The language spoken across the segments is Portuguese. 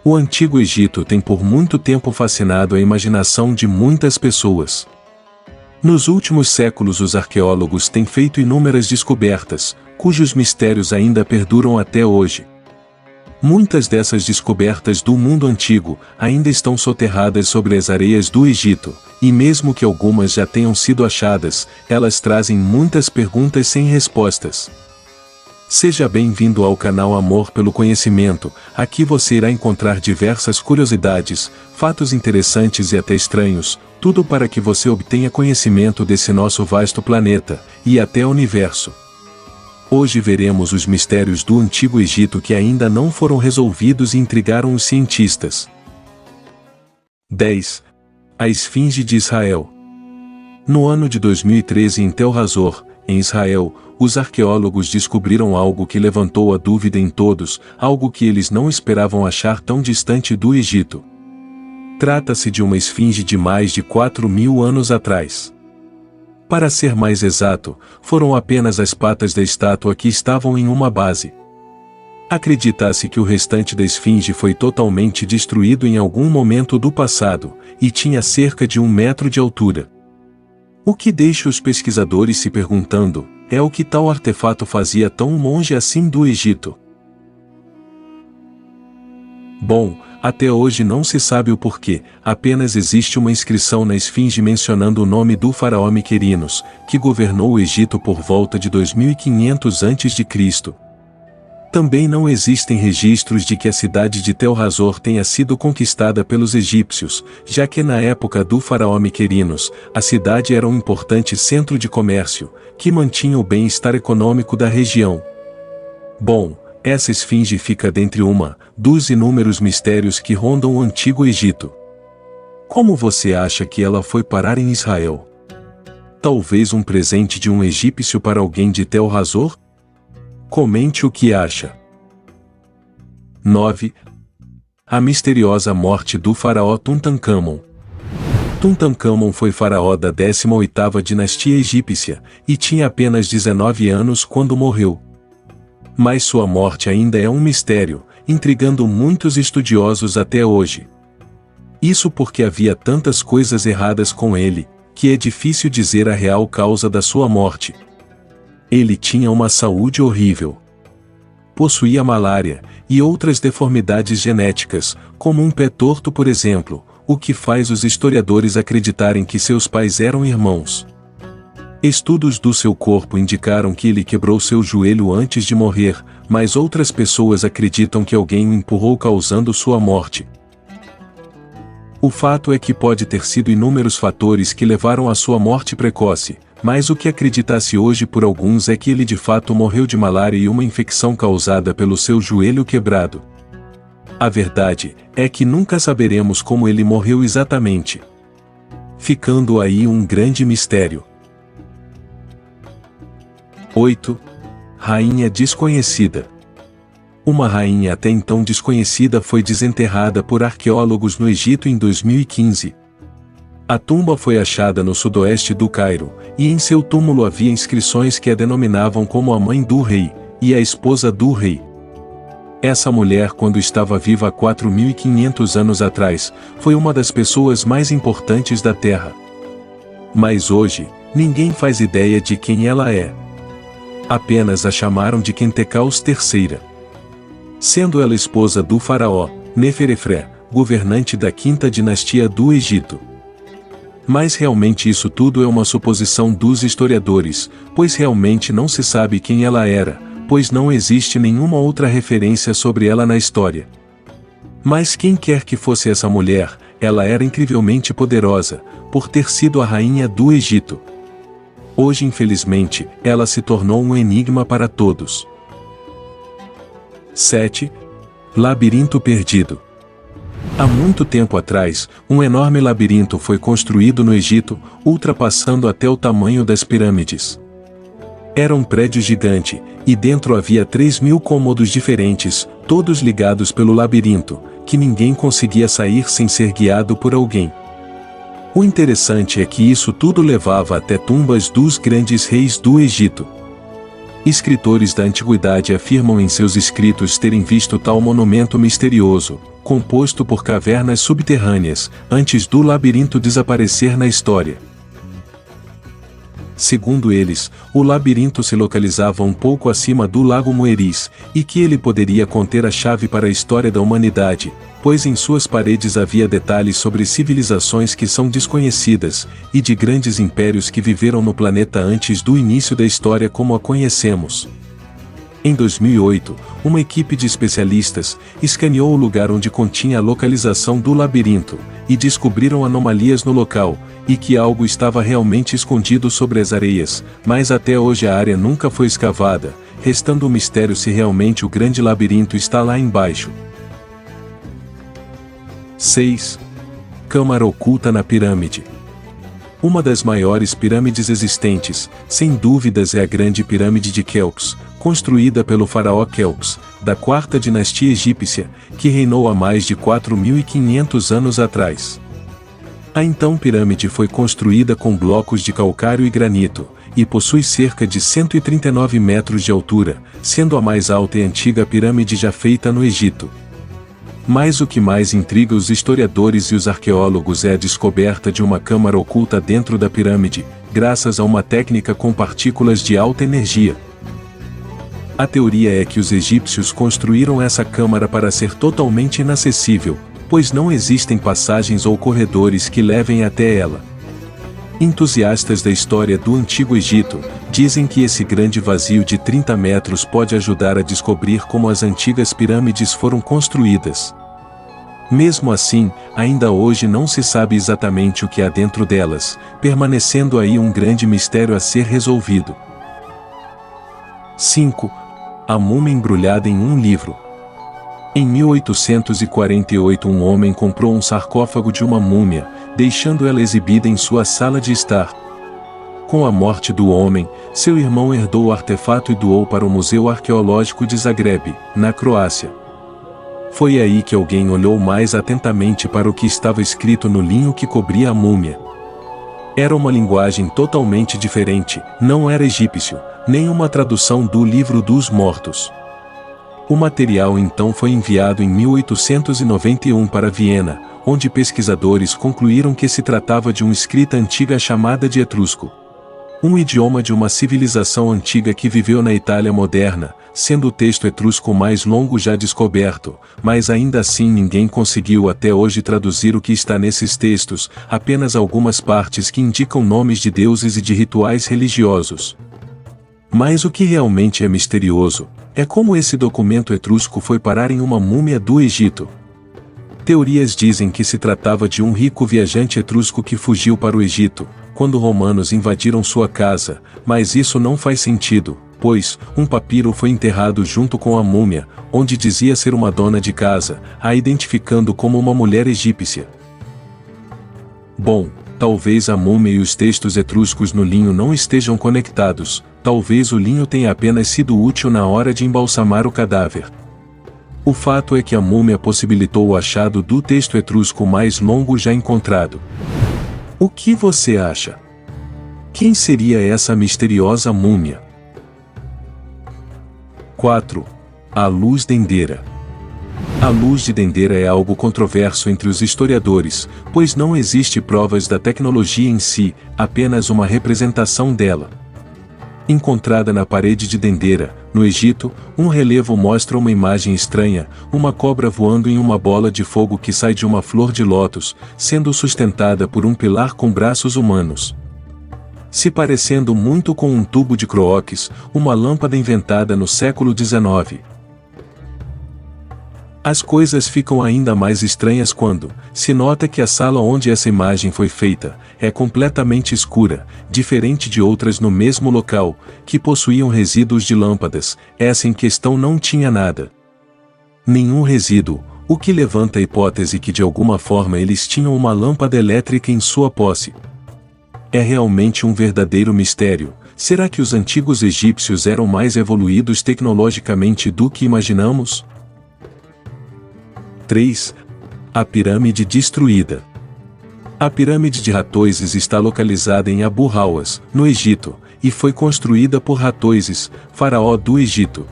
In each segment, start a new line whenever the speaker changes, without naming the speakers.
O Antigo Egito tem por muito tempo fascinado a imaginação de muitas pessoas. Nos últimos séculos os arqueólogos têm feito inúmeras descobertas, cujos mistérios ainda perduram até hoje. Muitas dessas descobertas do mundo antigo ainda estão soterradas sobre as areias do Egito, e mesmo que algumas já tenham sido achadas, elas trazem muitas perguntas sem respostas. Seja bem-vindo ao canal Amor pelo Conhecimento. Aqui você irá encontrar diversas curiosidades, fatos interessantes e até estranhos, tudo para que você obtenha conhecimento desse nosso vasto planeta, e até o universo. Hoje veremos os mistérios do Antigo Egito que ainda não foram resolvidos e intrigaram os cientistas. 10. A Esfinge de Israel. No ano de 2013 em Tel Hazor, em Israel, os arqueólogos descobriram algo que levantou a dúvida em todos, algo que eles não esperavam achar tão distante do Egito. Trata-se de uma esfinge de mais de 4.000 anos atrás. Para ser mais exato, foram apenas as patas da estátua que estavam em uma base. Acredita-se que o restante da esfinge foi totalmente destruído em algum momento do passado, e tinha cerca de 1 metro de altura. O que deixa os pesquisadores se perguntando é o que tal artefato fazia tão longe assim do Egito. Bom, até hoje não se sabe o porquê, apenas existe uma inscrição na esfinge mencionando o nome do faraó Miquerinos, que governou o Egito por volta de 2500 a.C. Também não existem registros de que a cidade de Tel Hazor tenha sido conquistada pelos egípcios, já que na época do faraó Miquerinos, a cidade era um importante centro de comércio, que mantinha o bem-estar econômico da região. Bom, essa esfinge fica dentre dos inúmeros mistérios que rondam o Antigo Egito. Como você acha que ela foi parar em Israel? Talvez um presente de um egípcio para alguém de Tel Hazor? Comente o que acha. 9. A misteriosa morte do faraó Tutancâmon. Tutancâmon foi faraó da 18ª dinastia egípcia, e tinha apenas 19 anos quando morreu. Mas sua morte ainda é um mistério, intrigando muitos estudiosos até hoje. Isso porque havia tantas coisas erradas com ele, que é difícil dizer a real causa da sua morte. Ele tinha uma saúde horrível. Possuía malária, e outras deformidades genéticas, como um pé torto por exemplo, o que faz os historiadores acreditarem que seus pais eram irmãos. Estudos do seu corpo indicaram que ele quebrou seu joelho antes de morrer, mas outras pessoas acreditam que alguém o empurrou causando sua morte. O fato é que pode ter sido inúmeros fatores que levaram à sua morte precoce, mas o que acredita-se hoje por alguns é que ele de fato morreu de malária e uma infecção causada pelo seu joelho quebrado. A verdade é que nunca saberemos como ele morreu exatamente, ficando aí um grande mistério. 8. Rainha desconhecida. Uma rainha até então desconhecida foi desenterrada por arqueólogos no Egito em 2015. A tumba foi achada no sudoeste do Cairo, e em seu túmulo havia inscrições que a denominavam como a mãe do rei, e a esposa do rei. Essa mulher, quando estava viva há 4.500 anos atrás, foi uma das pessoas mais importantes da Terra. Mas hoje, ninguém faz ideia de quem ela é. Apenas a chamaram de Quentecaus III. Sendo ela esposa do faraó Neferefré, governante da 5ª dinastia do Egito. Mas realmente isso tudo é uma suposição dos historiadores, pois realmente não se sabe quem ela era, pois não existe nenhuma outra referência sobre ela na história. Mas quem quer que fosse essa mulher, ela era incrivelmente poderosa, por ter sido a rainha do Egito. Hoje infelizmente, ela se tornou um enigma para todos. 7. Labirinto perdido. Há muito tempo atrás, um enorme labirinto foi construído no Egito, ultrapassando até o tamanho das pirâmides. Era um prédio gigante, e dentro havia 3.000 cômodos diferentes, todos ligados pelo labirinto, que ninguém conseguia sair sem ser guiado por alguém. O interessante é que isso tudo levava até tumbas dos grandes reis do Egito. Escritores da antiguidade afirmam em seus escritos terem visto tal monumento misterioso, composto por cavernas subterrâneas, antes do labirinto desaparecer na história. Segundo eles, o labirinto se localizava um pouco acima do Lago Moeris, e que ele poderia conter a chave para a história da humanidade, pois em suas paredes havia detalhes sobre civilizações que são desconhecidas, e de grandes impérios que viveram no planeta antes do início da história como a conhecemos. Em 2008, uma equipe de especialistas escaneou o lugar onde continha a localização do labirinto, e descobriram anomalias no local, e que algo estava realmente escondido sobre as areias, mas até hoje a área nunca foi escavada, restando o mistério se realmente o grande labirinto está lá embaixo. 6. Câmara oculta na pirâmide. Uma das maiores pirâmides existentes, sem dúvidas é a Grande Pirâmide de Quéops, construída pelo faraó Quéops, da quarta dinastia egípcia, que reinou há mais de 4.500 anos atrás. A então pirâmide foi construída com blocos de calcário e granito, e possui cerca de 139 metros de altura, sendo a mais alta e antiga pirâmide já feita no Egito. Mas o que mais intriga os historiadores e os arqueólogos é a descoberta de uma câmara oculta dentro da pirâmide, graças a uma técnica com partículas de alta energia. A teoria é que os egípcios construíram essa câmara para ser totalmente inacessível, pois não existem passagens ou corredores que levem até ela. Entusiastas da história do Antigo Egito dizem que esse grande vazio de 30 metros pode ajudar a descobrir como as antigas pirâmides foram construídas. Mesmo assim, ainda hoje não se sabe exatamente o que há dentro delas, permanecendo aí um grande mistério a ser resolvido. 5. A múmia embrulhada em um livro. Em 1848 um homem comprou um sarcófago de uma múmia, deixando ela exibida em sua sala de estar. Com a morte do homem, seu irmão herdou o artefato e doou para o Museu Arqueológico de Zagreb, na Croácia. Foi aí que alguém olhou mais atentamente para o que estava escrito no linho que cobria a múmia. Era uma linguagem totalmente diferente, não era egípcio, nem uma tradução do Livro dos Mortos. O material então foi enviado em 1891 para Viena, onde pesquisadores concluíram que se tratava de uma escrita antiga chamada de etrusco. Um idioma de uma civilização antiga que viveu na Itália moderna, sendo o texto etrusco mais longo já descoberto, mas ainda assim ninguém conseguiu até hoje traduzir o que está nesses textos, apenas algumas partes que indicam nomes de deuses e de rituais religiosos. Mas o que realmente é misterioso é como esse documento etrusco foi parar em uma múmia do Egito. Teorias dizem que se tratava de um rico viajante etrusco que fugiu para o Egito, quando romanos invadiram sua casa, mas isso não faz sentido, pois um papiro foi enterrado junto com a múmia, onde dizia ser uma dona de casa, a identificando como uma mulher egípcia. Bom, talvez a múmia e os textos etruscos no linho não estejam conectados, talvez o linho tenha apenas sido útil na hora de embalsamar o cadáver. O fato é que a múmia possibilitou o achado do texto etrusco mais longo já encontrado. O que você acha? Quem seria essa misteriosa múmia? 4. A luz dendeira. A luz de Dendera é algo controverso entre os historiadores, pois não existe provas da tecnologia em si, apenas uma representação dela. Encontrada na parede de Dendera, no Egito, um relevo mostra uma imagem estranha, uma cobra voando em uma bola de fogo que sai de uma flor de lótus, sendo sustentada por um pilar com braços humanos. Se parecendo muito com um tubo de Crookes, uma lâmpada inventada no século XIX. As coisas ficam ainda mais estranhas quando se nota que a sala onde essa imagem foi feita é completamente escura, diferente de outras no mesmo local, que possuíam resíduos de lâmpadas. Essa em questão não tinha nada. Nenhum resíduo, o que levanta a hipótese que de alguma forma eles tinham uma lâmpada elétrica em sua posse. É realmente um verdadeiro mistério. Será que os antigos egípcios eram mais evoluídos tecnologicamente do que imaginamos? 3. A pirâmide destruída. A pirâmide de Ratoses está localizada em Abu Hawas, no Egito, e foi construída por Ratoses, faraó do Egito.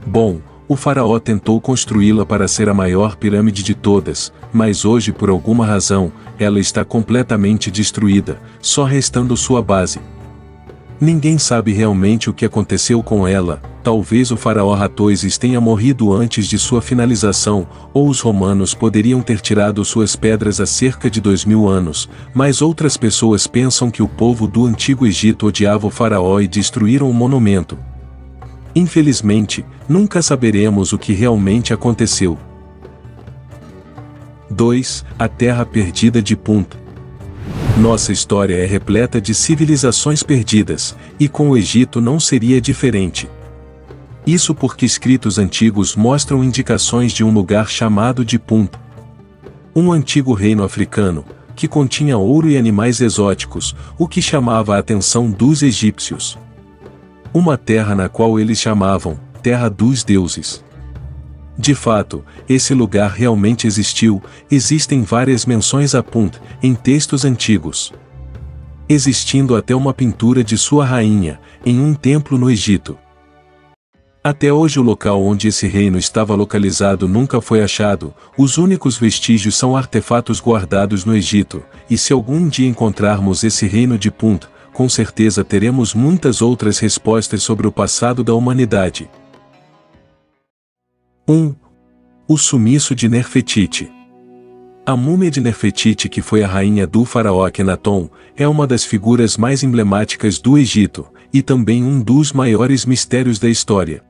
Bom, O faraó tentou construí-la para ser a maior pirâmide de todas, mas hoje por alguma razão, ela está completamente destruída, só restando sua base. Ninguém sabe realmente o que aconteceu com ela, talvez o faraó Ramsés tenha morrido antes de sua finalização, ou os romanos poderiam ter tirado suas pedras há cerca de 2000 anos, mas outras pessoas pensam que o povo do Antigo Egito odiava o faraó e destruíram o monumento. Infelizmente, nunca saberemos o que realmente aconteceu. 2. A Terra Perdida de Punt. Nossa história é repleta de civilizações perdidas, e com o Egito não seria diferente. Isso porque escritos antigos mostram indicações de um lugar chamado de Punt. Um antigo reino africano, que continha ouro e animais exóticos, o que chamava a atenção dos egípcios. Uma terra na qual eles chamavam Terra dos Deuses. De fato, esse lugar realmente existiu, existem várias menções a Punt em textos antigos. Existindo até uma pintura de sua rainha, em um templo no Egito. Até hoje o local onde esse reino estava localizado nunca foi achado, os únicos vestígios são artefatos guardados no Egito, e se algum dia encontrarmos esse reino de Punt, com certeza teremos muitas outras respostas sobre o passado da humanidade. 1. O sumiço de Nefertiti. A múmia de Nefertiti, que foi a rainha do faraó Akhenaton, é uma das figuras mais emblemáticas do Egito, e também um dos maiores mistérios da história.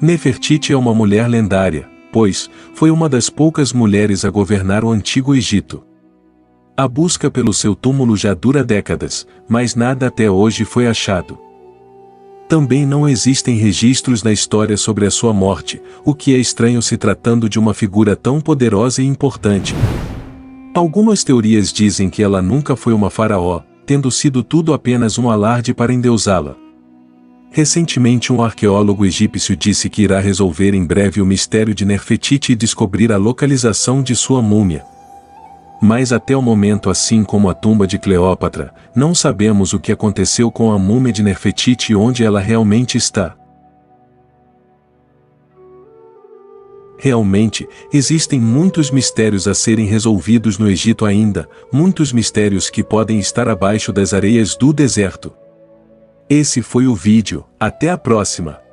Nefertiti é uma mulher lendária, pois foi uma das poucas mulheres a governar o Antigo Egito. A busca pelo seu túmulo já dura décadas, mas nada até hoje foi achado. Também não existem registros na história sobre a sua morte, o que é estranho se tratando de uma figura tão poderosa e importante. Algumas teorias dizem que ela nunca foi uma faraó, tendo sido tudo apenas um alarde para endeusá-la. Recentemente um arqueólogo egípcio disse que irá resolver em breve o mistério de Nefertiti e descobrir a localização de sua múmia. Mas até o momento, assim como a tumba de Cleópatra, não sabemos o que aconteceu com a múmia de Nefertiti e onde ela realmente está. Realmente, existem muitos mistérios a serem resolvidos no Egito ainda, muitos mistérios que podem estar abaixo das areias do deserto. Esse foi o vídeo, até a próxima!